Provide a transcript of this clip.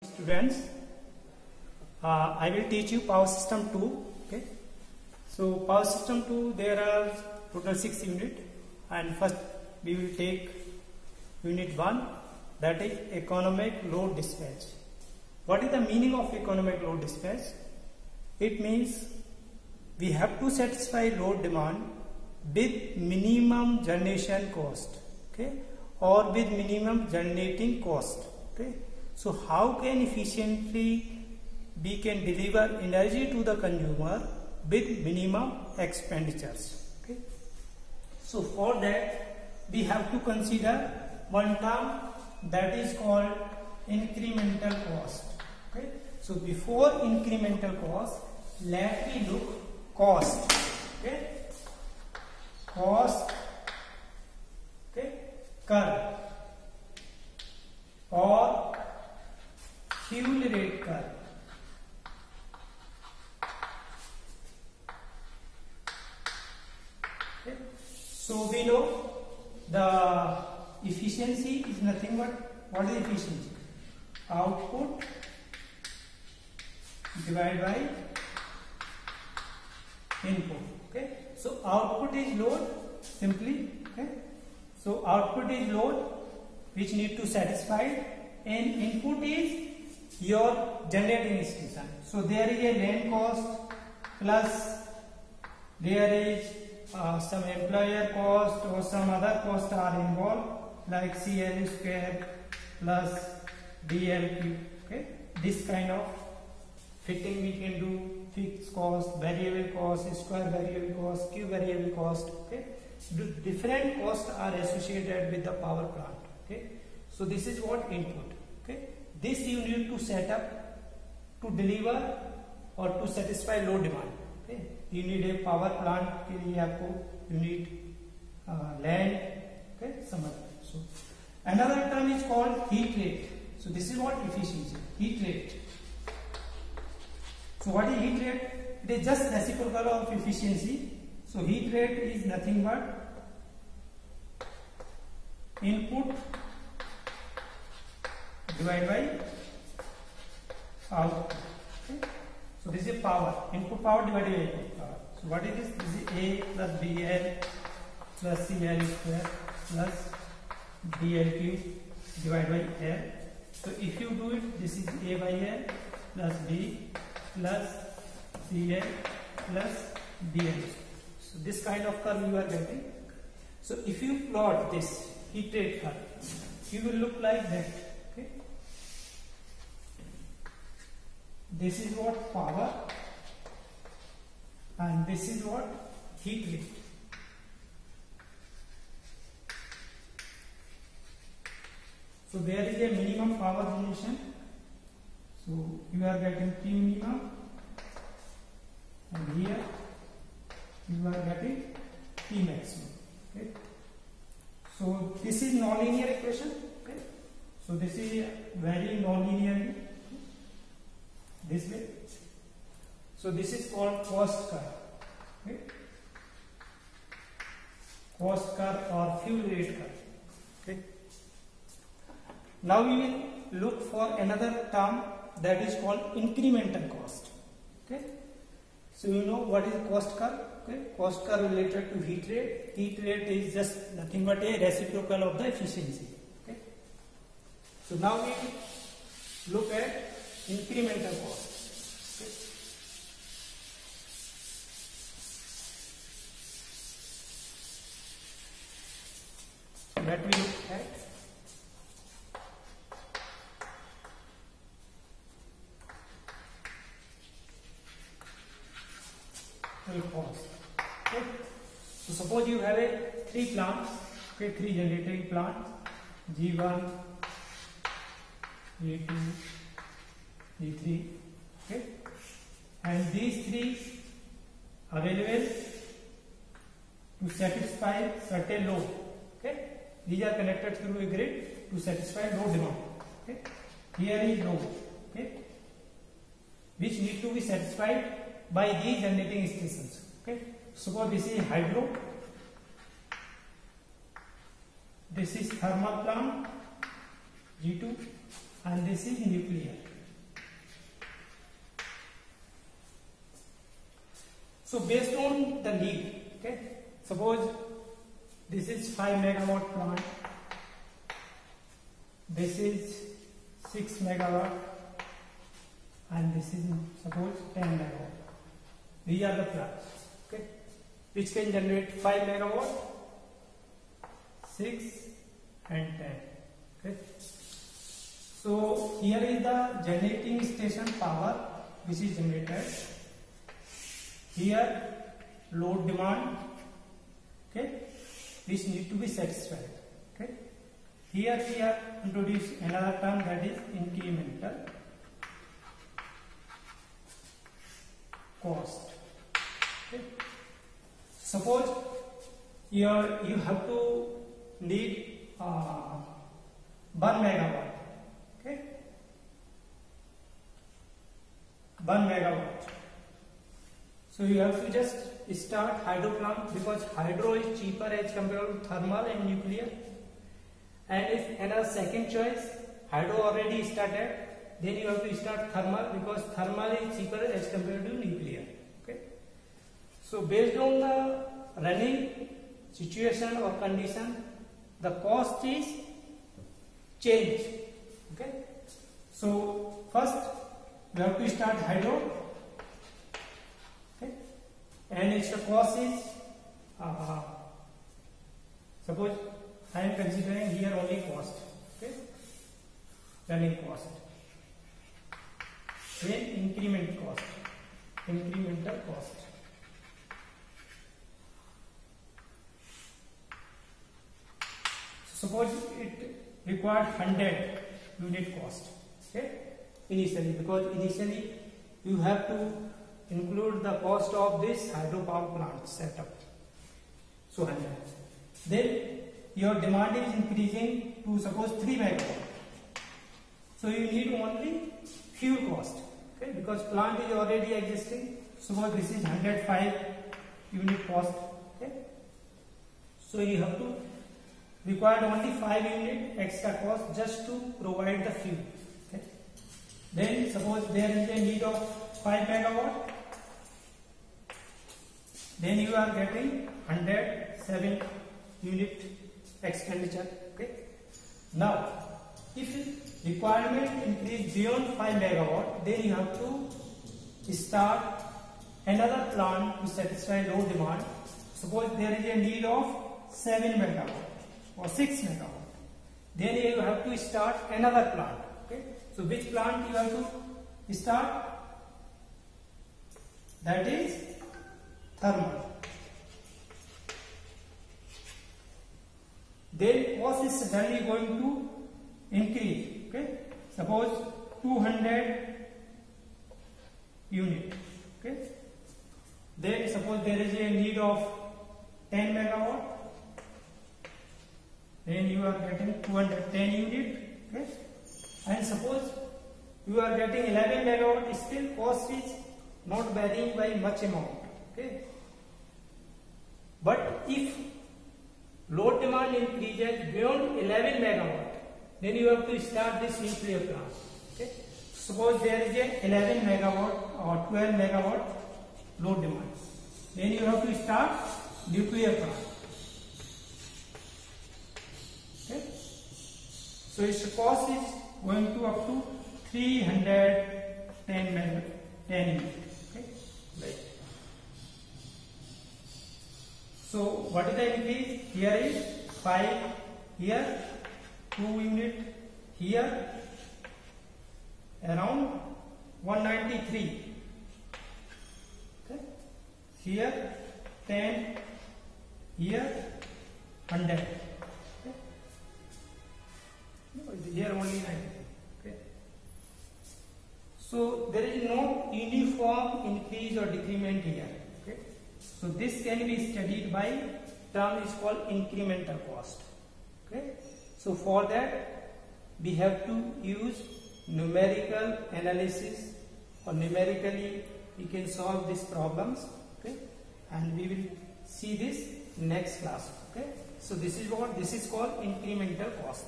Students, I will teach you power system 2. Okay, so power system 2, there are total 6 units, and first we will take unit 1, that is economic load dispatch. What is the meaning of economic load dispatch? It means we have to satisfy load demand with minimum generation cost, okay, or with minimum generating cost. Okay, so how can efficiently we can deliver energy to the consumer with minimum expenditures? Okay, so for that we have to consider one term that is called incremental cost. Okay, so before incremental cost, let me look cost. Okay, cost, okay, curve or fuel rate curve. Okay, so we know the efficiency is nothing but what is efficiency? Output divided by input. Okay, so output is load simply. Okay, so output is load which need to satisfy, and input is your generating station. So there is a land cost plus there is some employer cost or some other costs are involved, like CL square plus DLQ. Okay, this kind of fitting we can do, fixed cost, variable cost, square variable cost, Q variable cost. Okay, different costs are associated with the power plant. Okay, so this is what input. Okay, this you need to set up to deliver or to satisfy load demand. Okay, you need a power plant के लिए आपको you need land. Okay, some other. So another term is called heat rate. So this is what efficiency, heat rate. So what is heat rate? It is just reciprocal of efficiency. So heat rate is nothing but input divided by output. Okay, so this is power, input power divided by input power. So what is this? This is A plus BL plus CL square plus DLQ divided by L. So if you do it, this is A by L plus B plus CL plus DL. So this kind of curve you are getting. So if you plot this heat rate curve, you will look like that. Okay, this is what power and this is what heat rate. So there is a minimum power generation. So you are getting P minimum, and here you are getting P maximum. Okay, so this is nonlinear equation. Okay, so this is very nonlinear this way. So this is called cost curve. Okay, cost curve or fuel rate curve. Okay, now we will look for another term that is called incremental cost. Okay, so you know what is cost curve. Okay, cost curve related to heat rate. Heat rate is just nothing but a reciprocal of the efficiency. Okay, so now we look at incremental cost. Okay, that we look at cost. Okay, so suppose you have a 3 plants. Okay, 3 generating plants, G1, G2, G3. Okay, and these 3 available to satisfy certain load. Okay, these are connected through a grid to satisfy load demand. Okay, here is load. Okay, which need to be satisfied by these generating stations. Okay, suppose this is hydro, this is thermal plant G2, and this is nuclear. So based on the need, okay, suppose this is 5 megawatt plant, this is 6 megawatt, and this is suppose 10 megawatt. These are the plants, okay, which can generate 5 megawatt, 6 and 10. Okay. So here is the generating station power which is generated. Here load demand, okay, which need to be satisfied. Okay. Here we are introduce another term, that is incremental cost. Okay. Suppose you have to need 1 megawatt. Okay, 1 megawatt. So you have to just start hydro plant, because hydro is cheaper as compared to thermal and nuclear. And if another second choice, hydro already started, then you have to start thermal, because thermal is cheaper as compared to nuclear. Okay. So based on the running situation or condition, the cost is changed. Okay. So first we have to start hydro. Okay. And its cost is suppose I am considering here only cost. Okay. Running cost. Then incremental cost. Suppose it required 100 unit cost, okay, initially, because initially you have to include the cost of this hydropower plant setup. So 100. Then your demand is increasing to suppose 3 megawatt. So you need only fuel cost, okay, because plant is already existing. Suppose this is 105 unit cost, okay. So you have to required only 5 unit extra cost just to provide the fuel. Okay. Then suppose there is a need of 5 megawatt, then you are getting 107 unit expenditure. Okay. Now, if requirement increase beyond 5 megawatt, then you have to start another plant to satisfy load demand. Suppose there is a need of 7 megawatt. Or 6 megawatt, then you have to start another plant. Okay. So which plant you have to start? That is thermal. Then cost is suddenly going to increase. Okay. Suppose 200 unit. Okay. Then suppose there is a need of 10 megawatt. Then you are getting 210 unit. Okay. And suppose you are getting 11 megawatt, still cost is not varying by much amount. Okay. But if load demand increases beyond 11 megawatt, then you have to start this nuclear plant. Okay. Suppose there is a 11 megawatt or 12 megawatt load demand, then you have to start nuclear plant. Okay. So its cost is going to up to 310 units. Okay. Right. So what is the increase? Here is 5, here 2 unit, here around 193. Okay. Here 10, here 100. Okay. Here only 90. Okay. So there is no uniform increase or decrement here. Okay. So this can be studied by term is called incremental cost. Okay. So for that we have to use numerical analysis, or numerically we can solve these problems. Okay. And we will see this next class. Okay. So this is what this is called incremental cost.